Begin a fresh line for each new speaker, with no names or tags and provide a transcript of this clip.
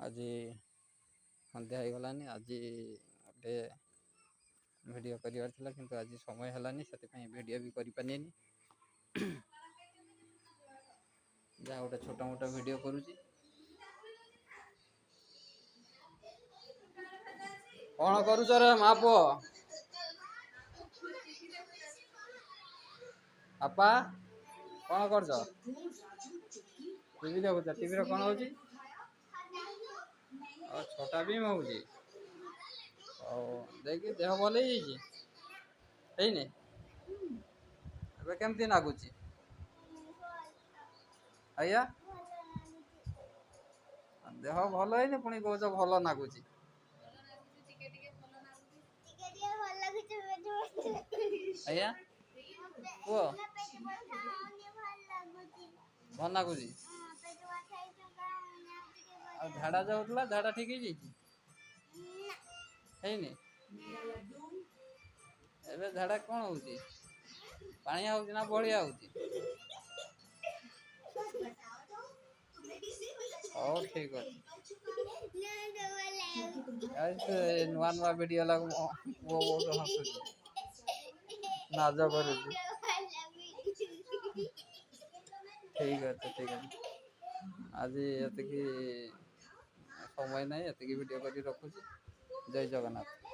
आज सन्ध्या हो गलानी आज गोटे वीडियो करार थिला किंतु आज समय हलानी से वीडियो भी करि पानी जहाँ गोटे छोटा मोटा वीडियो करुची कौन करुच रे मा पुओ आपा कौन कर टीवी देखुच टीवी कौन हो छोटा भी हो देखिए देह भल है केमती लगुच आज्ञा देह भल है पुणी कौच भल लगुच आज्ञा पुओ भल लगुच झाड़ा जाऊला झाड़ा ठीक है एबे झाड़ा कौन हो पानी आउची ना बलिया आउची ओ ठीक अच्छे नुआ नुआ वीडियो लग वो हसुची नाज कर ठीक है आज ये समय ना ये वीडियो कर रखुची जय जगन्नाथ।